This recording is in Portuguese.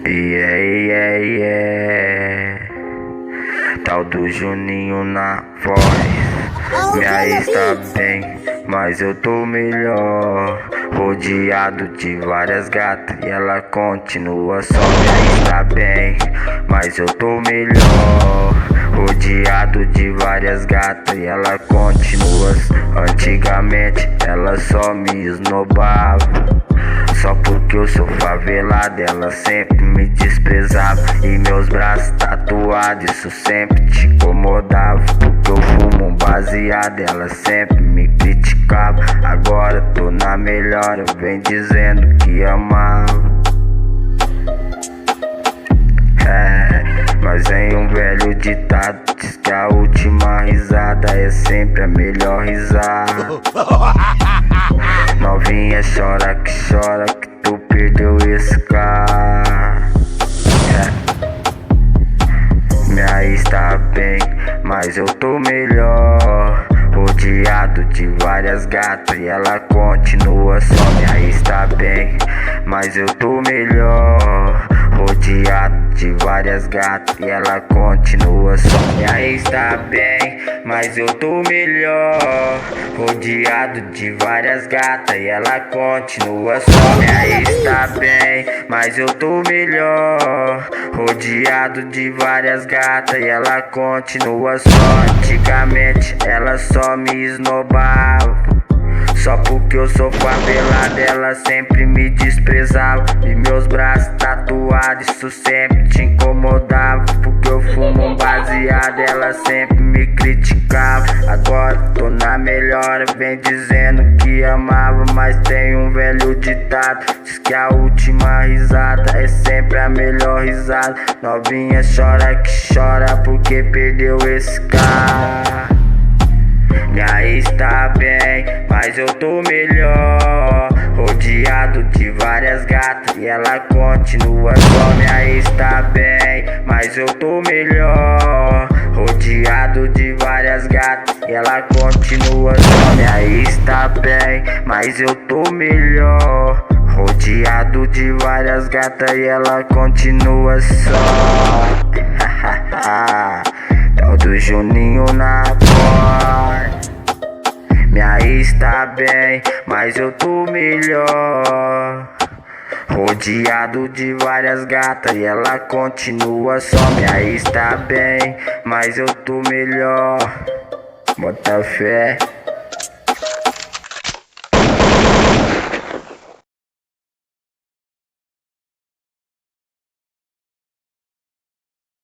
Yeah, yeah, yeah. Tal do Juninho na voz. Minha ex tá bem, mas eu tô melhor. Rodeado de várias gatas e ela continua só. Minha ex tá bem, mas eu tô melhor. Rodeado de várias gatas e ela continua. Antigamente ela só me esnobava. Só porque eu sou favelado, ela sempre me desprezava. E meus braços tatuados, isso sempre te incomodava. Porque eu fumo um baseado, ela sempre me criticava. Agora tô na melhor, vem dizendo que amava. Mas em um velho ditado diz que a última risada é sempre a melhor risada. Novinha chora que tu perdeu esse cara. Minha ex tá bem, mas eu tô melhor. Rodeado de várias gatas e ela continua só. Minha ex tá bem, mas eu tô melhor. Rodeado de várias gatas e ela continua só. Minha ex tá bem, mas eu tô melhor. Rodeado de várias gatas e ela continua só. Minha ex tá bem, mas eu tô melhor. Rodeado de várias gatas e ela continua só. Antigamente ela só me esnobava. Só porque eu sou favelado, ela sempre me desprezava. E meus braços tatuados, isso sempre te incomodava. Porque eu fumo um baseado, ela sempre me criticava. Agora tô na melhor, vem dizendo que amava. Mas tem um velho ditado, diz que a última risada é sempre a melhor risada. Novinha chora que chora porque perdeu esse cara. Minha ex tá bem, mas eu tô melhor. Rodeado de várias gatas e ela continua só. Minha ex tá bem, mas eu tô melhor. Rodeado de várias gatas e ela continua só. Minha ex tá bem, mas eu tô melhor. Rodeado de várias gatas e ela continua só. Tal do Juninho na voz. Minha ex tá bem, mas eu tô melhor. Rodeado de várias gatas e ela continua só. Minha ex tá bem, mas eu tô melhor. Bota fé.